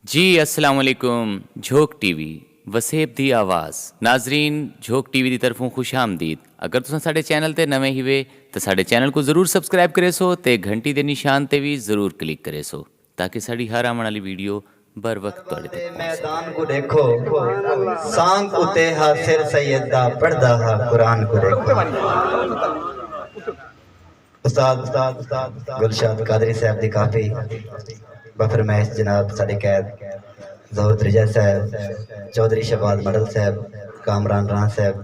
जी अस्सलाम वालेकुम। झोंक टीवी वसेब दी आवाज़ नाजरीन झोंक टीवी की तरफों खुश आमदीद। अगर तुम साढ़े चैनल ते नवे ही वे तो साढ़े चैनल को ज़रूर सबसक्राइब करे सो ते घंटी दे निशान ते भी ज़रूर क्लिक करे सो ताकि साड़ी हर आने वाली वीडियो बर वक्त तुहाडे तक पहुंच मैदान को देखो सांग उते हा सिर सैयदा पढ़दा हा कुरान को देखो। उस्ताद गुलशाद कादरी साहब दी काफी बफरमैश जनाब साडे कैद ज़हूर त्रिजा साहब, चौधरी शहबाज मडल साहब, कामरान राना साहब,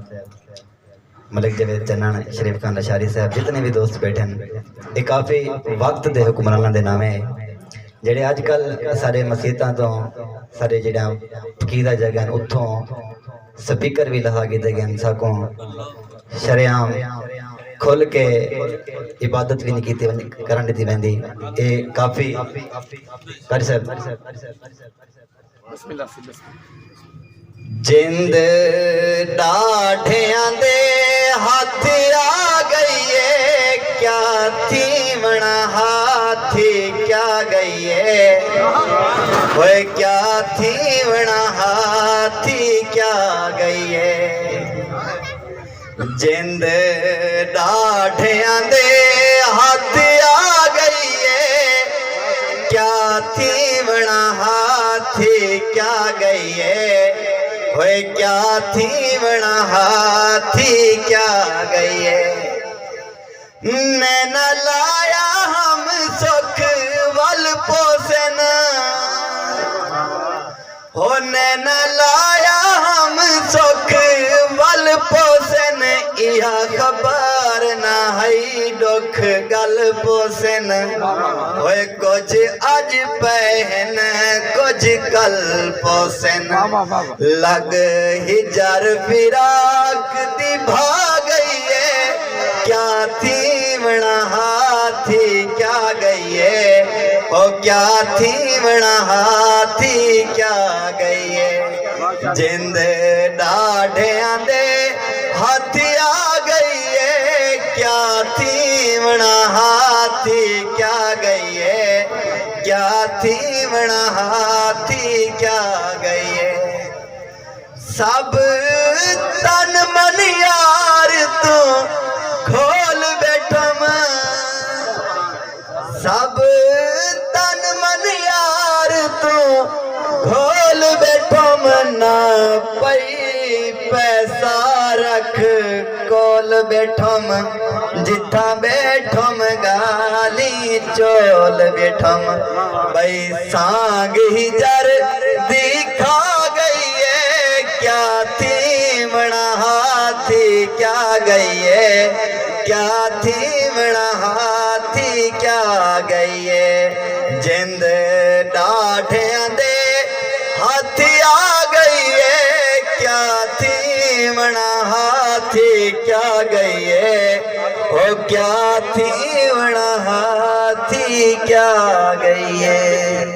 मलिक जवेद चन्नन, शरीफ खान लशारी साहब, जितने भी दोस्त बैठे हैं ये काफ़ी वक्त के हुक्मराना के नाम है जेडे अजकल सारे मसीतां तो सारे जेड़ा फकीदा जगह उतों स्पीकर भी लगा किए गए साकों शरेआम खुल के इबादत भी नहीं की करन दी वेंदी ये काफ़ी कारी साहब जिंद डाढ़ियां दे हाथ आ गई है क्या थी मना हाथी क्या गई है वो क्या थी मना हाथी क्या गई है जिंद डाढ़ियां दे हाथ आ गई है क्या थी मना हाथी क्या गई है होए क्या थी बना हाथी क्या गई है नैना लाया हम सुख वल पोसन हो नैना लाया हम सुख वल पोसन इहा खबर ना है दुख गल पोसन होए कुछ अज पहन कुछ कल पोसन लग हिजर फिराक दी भाग गई है क्या थी बना हाथी क्या गई है ओ क्या थी बना हाथी क्या गई है जिंद डाढ़ियां दे हाथी आ गई है क्या थी बना हाथी क्या गई है क्या थी बना हाथी क्या गई है सब तन मन यार तू खोल बैठम सब तन मन यार तू खोल बैठम ना पई पैसा रख कोल बैठम जिथा बैठम गाली चोल बैठम भाई सांग ही जर दिखा गई है क्या थी बना हाथी क्या गई है क्या थी बना हाथी क्या गई है जिंद डाढ़ियां दे हाथी आ गई है क्या थी बना हाथी क्या गई है ओ क्या थी बना हाथी क्या गई है।